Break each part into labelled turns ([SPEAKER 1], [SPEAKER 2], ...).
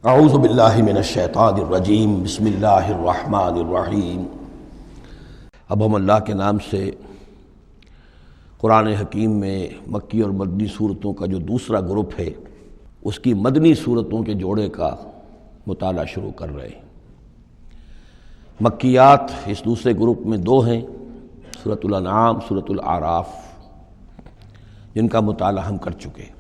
[SPEAKER 1] اعوذ باللہ من الشیطان الرجیم بسم اللہ الرحمن الرحیم۔ اب ہم اللہ کے نام سے قرآن حکیم میں مکی اور مدنی صورتوں کا جو دوسرا گروپ ہے اس کی مدنی صورتوں کے جوڑے کا مطالعہ شروع کر رہے ہیں۔ مکیات اس دوسرے گروپ میں دو ہیں، سورۃ الانعام، سورۃ الاعراف، جن کا مطالعہ ہم کر چکے،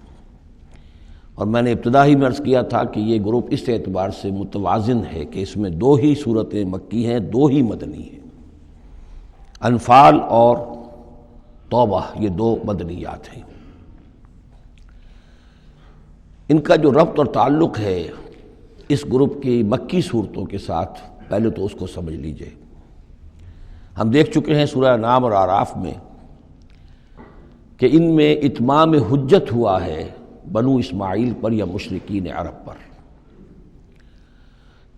[SPEAKER 1] اور میں نے ابتدا ہی میں عرض کیا تھا کہ یہ گروپ اس اعتبار سے متوازن ہے کہ اس میں دو ہی صورتیں مکی ہیں، دو ہی مدنی ہیں۔ انفال اور توبہ یہ دو مدنیات ہیں۔ ان کا جو ربط اور تعلق ہے اس گروپ کی مکی صورتوں کے ساتھ، پہلے تو اس کو سمجھ لیجئے۔ ہم دیکھ چکے ہیں سورہ انعام اور اعراف میں کہ ان میں اتمام حجت ہوا ہے بنو اسماعیل پر یا مشرکین عرب پر۔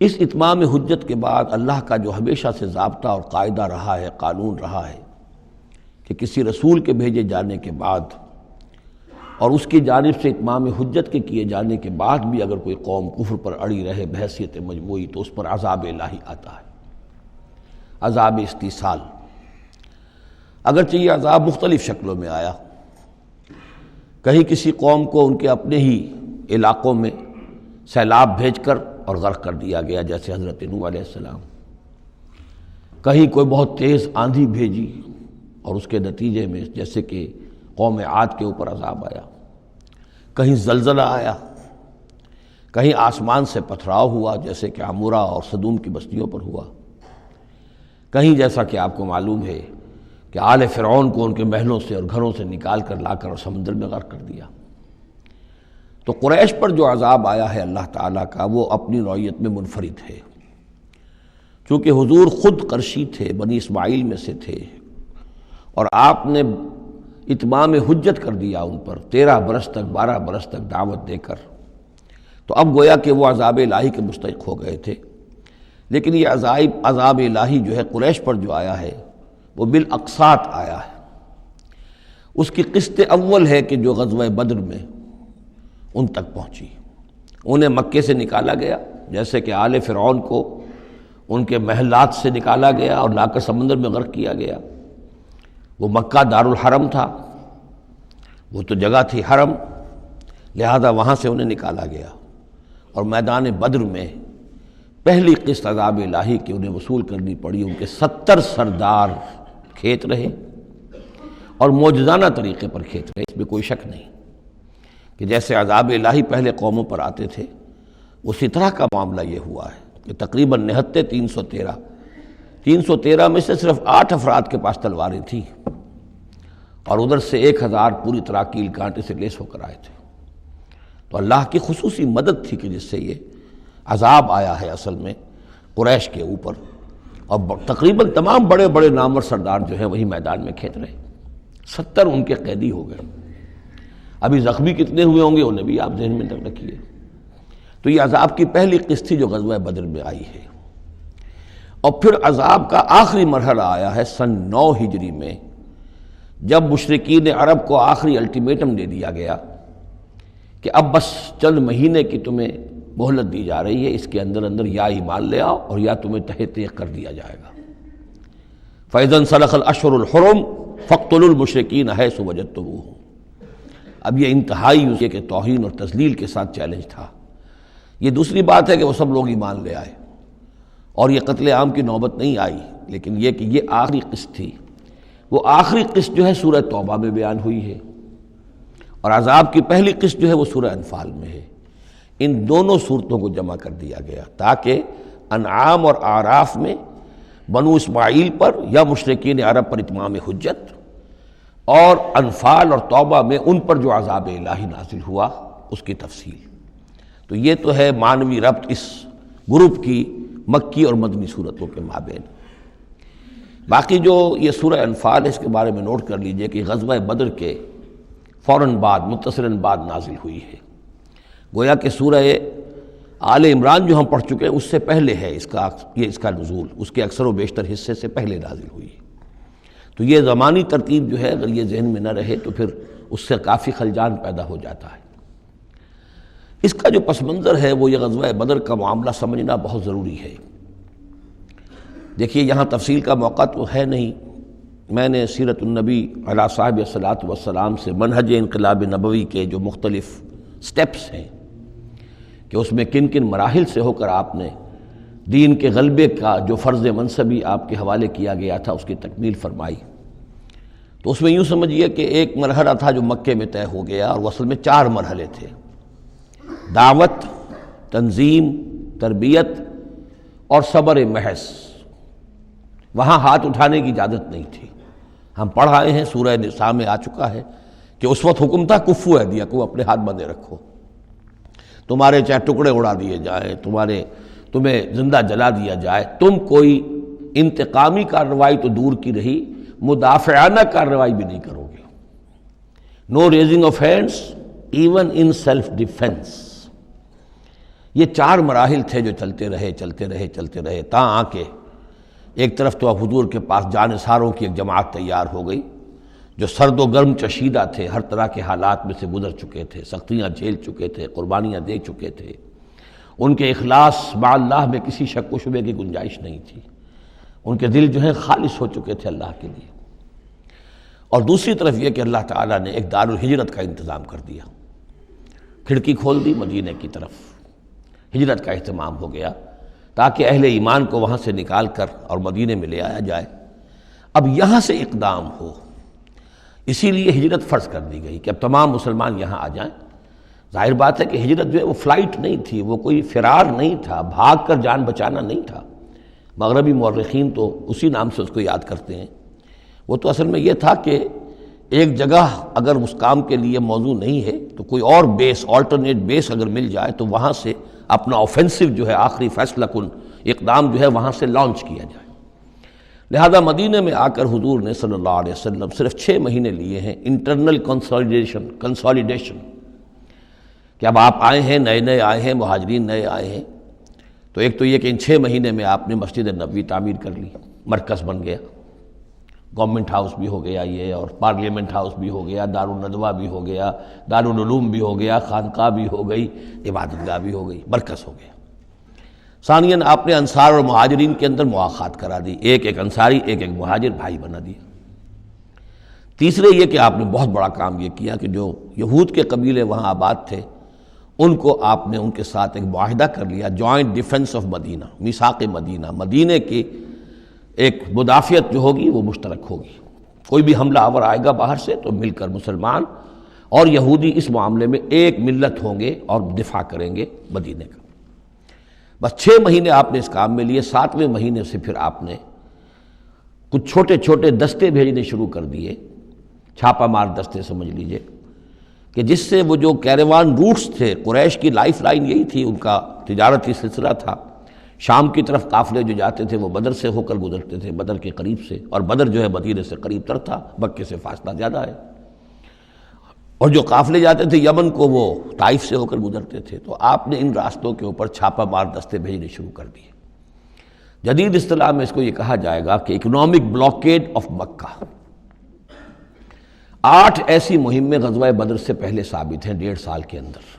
[SPEAKER 1] اس اتمام حجت کے بعد اللہ کا جو ہمیشہ سے ضابطہ اور قاعدہ رہا ہے، قانون رہا ہے کہ کسی رسول کے بھیجے جانے کے بعد اور اس کی جانب سے اتمام حجت کے کیے جانے کے بعد بھی اگر کوئی قوم کفر پر اڑی رہے بحیثیت مجموعی تو اس پر عذاب الہی آتا ہے، عذاب استیصال۔ اگرچہ یہ عذاب مختلف شکلوں میں آیا، کہیں کسی قوم کو ان کے اپنے ہی علاقوں میں سیلاب بھیج کر اور غرق کر دیا گیا، جیسے حضرت نوح علیہ السلام۔ کہیں کوئی بہت تیز آندھی بھیجی اور اس کے نتیجے میں جیسے کہ قوم عاد کے اوپر عذاب آیا، کہیں زلزلہ آیا، کہیں آسمان سے پتھراؤ ہوا جیسے کہ عمورہ اور صدوم کی بستیوں پر ہوا، کہیں جیسا کہ آپ کو معلوم ہے کہ آل فرعون کو ان کے محلوں سے اور گھروں سے نکال کر لا کر اور سمندر میں غرق کر دیا۔ تو قریش پر جو عذاب آیا ہے اللہ تعالیٰ کا، وہ اپنی نوعیت میں منفرد ہے، چونکہ حضور خود قرشی تھے، بنی اسماعیل میں سے تھے، اور آپ نے اتمام حجت کر دیا ان پر 13 برس تک، 12 برس تک دعوت دے کر۔ تو اب گویا کہ وہ عذاب الہی کے مستحق ہو گئے تھے، لیکن یہ عذاب الہی جو ہے قریش پر جو آیا ہے وہ بالاقساط آیا ہے۔ اس کی قسط اول ہے کہ جو غزوہ بدر میں ان تک پہنچی، انہیں مکے سے نکالا گیا، جیسے کہ آل فرعون کو ان کے محلات سے نکالا گیا اور لا کر سمندر میں غرق کیا گیا۔ وہ مکہ دارالحرم تھا، وہ تو جگہ تھی حرم، لہذا وہاں سے انہیں نکالا گیا، اور میدان بدر میں پہلی قسط عذاب الہی کی انہیں وصول کرنی پڑی۔ ان کے 70 سردار کھیت رہے اور معجزانہ طریقے پر کھیت رہے، اس میں کوئی شک نہیں کہ جیسے عذاب الہی پہلے قوموں پر آتے تھے اسی طرح کا معاملہ یہ ہوا ہے کہ تقریباً نہتے 313 میں سے صرف 8 افراد کے پاس تلواریں تھیں، اور ادھر سے 1000 پوری طرح کیل کانٹے سے لیس ہو کر آئے تھے۔ تو اللہ کی خصوصی مدد تھی کہ جس سے یہ عذاب آیا ہے اصل میں قریش کے اوپر، اور تقریباً تمام بڑے بڑے نامور سردار جو ہیں وہی میدان میں کھیت رہے، 70 ان کے قیدی ہو گئے۔ ابھی زخمی کتنے ہوئے ہوں گے انہیں بھی آپ ذہن میں رکھیے۔ تو یہ عذاب کی پہلی قسط تھی جو غزوہ بدر میں آئی ہے، اور پھر عذاب کا آخری مرحلہ آیا ہے سن 9 ہجری میں، جب مشرکین عرب کو آخری الٹیمیٹم دے دیا گیا کہ اب بس چند مہینے کی تمہیں مہلت دی جا رہی ہے، اس کے اندر اندر یا ایمان لے آؤ اور یا تمہیں تہہ تیغ کر دیا جائے گا۔ فَإِذَا انسَلَخَ الْأَشْهُرُ الْحُرُمُ فَاقْتُلُوا الْمُشْرِكِينَ حَيْثُ وَجَدتُّمُوهُمْ۔ اب یہ انتہائی اسے کہ توہین اور تذلیل کے ساتھ چیلنج تھا۔ یہ دوسری بات ہے کہ وہ سب لوگ ایمان لے آئے اور یہ قتل عام کی نوبت نہیں آئی، لیکن یہ کہ یہ آخری قسط تھی۔ وہ آخری قسط جو ہے سورہ توبہ میں بیان ہوئی ہے، اور عذاب کی پہلی قسط جو ہے وہ سورہ انفال میں ہے۔ ان دونوں صورتوں کو جمع کر دیا گیا تاکہ انعام اور اعراف میں بنو اسماعیل پر یا مشرکین عرب پر اتمام حجت، اور انفال اور توبہ میں ان پر جو عذاب الہی نازل ہوا اس کی تفصیل۔ تو یہ تو ہے معنوی ربط اس گروپ کی مکی اور مدنی صورتوں کے مابین۔ باقی جو یہ سورہ انفال ہے اس کے بارے میں نوٹ کر لیجئے کہ غزوہ بدر کے فوراً بعد متصلاً بعد نازل ہوئی ہے، گویا کہ سورہ آل عمران جو ہم پڑھ چکے ہیں اس سے پہلے ہے اس کا نزول، اس کے اکثر و بیشتر حصے سے پہلے نازل ہوئی ہے۔ تو یہ زمانی ترتیب جو ہے اگر یہ ذہن میں نہ رہے تو پھر اس سے کافی خلجان پیدا ہو جاتا ہے۔ اس کا جو پس منظر ہے وہ یہ غزوہ بدر کا معاملہ سمجھنا بہت ضروری ہے۔ دیکھیے یہاں تفصیل کا موقع تو ہے نہیں، میں نے سیرت النبی علیہ صاحب الصلاۃ والسلام سے منہج انقلاب نبوی کے جو مختلف سٹیپس ہیں کہ اس میں کن کن مراحل سے ہو کر آپ نے دین کے غلبے کا جو فرض منصبی آپ کے حوالے کیا گیا تھا اس کی تکمیل فرمائی، تو اس میں یوں سمجھیے کہ ایک مرحلہ تھا جو مکے میں طے ہو گیا، اور وہ اصل میں 4 مرحلے تھے: دعوت، تنظیم، تربیت اور صبر محض۔ وہاں ہاتھ اٹھانے کی اجازت نہیں تھی۔ ہم پڑھ آئے ہیں، سورہ نساء میں آ چکا ہے کہ اس وقت حکم تھا کفو ایدیا کو، اپنے ہاتھ بندھے رکھو، تمہارے چاہے ٹکڑے اڑا دیے جائیں، تمہیں زندہ جلا دیا جائے، تم کوئی انتقامی کارروائی تو دور کی رہی، مدافعانہ کارروائی بھی نہیں کرو گے۔ No raising of hands even in self defence. یہ 4 مراحل تھے جو چلتے رہے تاں آ کے ایک طرف تو اب حضور کے پاس جانثاروں کی ایک جماعت تیار ہو گئی جو سرد و گرم چشیدہ تھے، ہر طرح کے حالات میں سے گزر چکے تھے، سختیاں جھیل چکے تھے، قربانیاں دے چکے تھے، ان کے اخلاص مع اللہ میں کسی شک و شبے کی گنجائش نہیں تھی، ان کے دل جو ہیں خالص ہو چکے تھے اللہ کے لیے۔ اور دوسری طرف یہ کہ اللہ تعالیٰ نے ایک دار الہجرت کا انتظام کر دیا، کھڑکی کھول دی مدینہ کی طرف، ہجرت کا اہتمام ہو گیا تاکہ اہل ایمان کو وہاں سے نکال کر اور مدینے میں لے آیا جائے۔ اب یہاں سے اقدام ہو، اسی لیے ہجرت فرض کر دی گئی کہ اب تمام مسلمان یہاں آ جائیں۔ ظاہر بات ہے کہ ہجرت جو ہے وہ فلائٹ نہیں تھی، وہ کوئی فرار نہیں تھا، بھاگ کر جان بچانا نہیں تھا۔ مغربی مورخین تو اسی نام سے اس کو یاد کرتے ہیں۔ وہ تو اصل میں یہ تھا کہ ایک جگہ اگر اس کام کے لیے موضوع نہیں ہے تو کوئی اور بیس، آلٹرنیٹ بیس اگر مل جائے تو وہاں سے اپنا آفینسو جو ہے، آخری فیصلہ کن اقدام جو ہے وہاں سے لانچ کیا جائے۔ لہذا مدینہ میں آ کر حضور نے صلی اللہ علیہ وسلم صرف 6 مہینے لیے ہیں انٹرنل کنسالیڈیشن، کہ اب آپ آئے ہیں، نئے آئے ہیں، مہاجرین نئے آئے ہیں، تو ایک تو یہ کہ ان 6 مہینے میں آپ نے مسجد نبوی تعمیر کر لی، مرکز بن گیا، گورنمنٹ ہاؤس بھی ہو گیا یہ، اور پارلیمنٹ ہاؤس بھی ہو گیا، دارالندوہ بھی ہو گیا، دارالعلوم بھی ہو گیا، خانقاہ بھی ہو گئی، عبادت گاہ بھی ہو گئی، مرکز ہو گیا۔ ثانیاً آپ نے انصار اور مہاجرین کے اندر مواخات کرا دی، ایک انصاری ایک مہاجر بھائی بنا دیا۔ تیسرے یہ کہ آپ نے بہت بڑا کام یہ کیا کہ جو یہود کے قبیلے وہاں آباد تھے ان کو آپ نے ان کے ساتھ ایک معاہدہ کر لیا، جوائنٹ ڈیفنس آف مدینہ، میثاق مدینہ، مدینہ کی ایک مدافعت جو ہوگی وہ مشترک ہوگی، کوئی بھی حملہ آور آئے گا باہر سے تو مل کر مسلمان اور یہودی اس معاملے میں ایک ملت ہوں گے اور دفاع کریں گے مدینہ کا۔ بس 6 مہینے آپ نے اس کام میں لیے، 7ویں مہینے سے پھر آپ نے کچھ چھوٹے چھوٹے دستے بھیجنے شروع کر دیے، چھاپا مار دستے سمجھ لیجئے، کہ جس سے وہ جو کیروان روٹس تھے، قریش کی لائف لائن یہی تھی، ان کا تجارتی سلسلہ تھا، شام کی طرف قافلے جو جاتے تھے وہ بدر سے ہو کر گزرتے تھے، بدر کے قریب سے، اور بدر جو ہے مدینے سے قریب تر تھا، مکے سے فاصلہ زیادہ ہے، اور جو قافلے جاتے تھے یمن کو وہ طائف سے ہو کر گزرتے تھے۔ تو آپ نے ان راستوں کے اوپر چھاپا مار دستے بھیجنے شروع کر دیے۔ جدید اصطلاح میں اس کو یہ کہا جائے گا کہ اکنامک بلاکیڈ آف مکہ۔ 8 ایسی مہمیں غزوہ بدر سے پہلے ثابت ہیں 1.5 سال کے اندر۔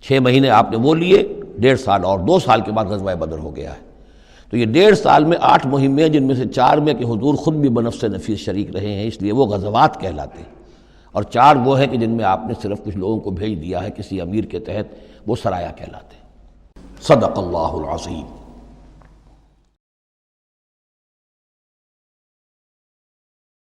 [SPEAKER 1] 6 مہینے آپ نے وہ لیے، 1.5 سال اور 2 سال کے بعد غزوہ بدر ہو گیا ہے۔ تو یہ 1.5 سال میں 8 مہمیں، جن میں سے 4 میں کہ حضور خود بھی بنفس نفیس شریک رہے ہیں، اس لیے وہ غزوات کہلاتے ہیں، اور 4 وہ ہیں کہ جن میں آپ نے صرف کچھ لوگوں کو بھیج دیا ہے کسی امیر کے تحت، وہ سرایا کہلاتے ہیں۔ صدق اللہ العظیم۔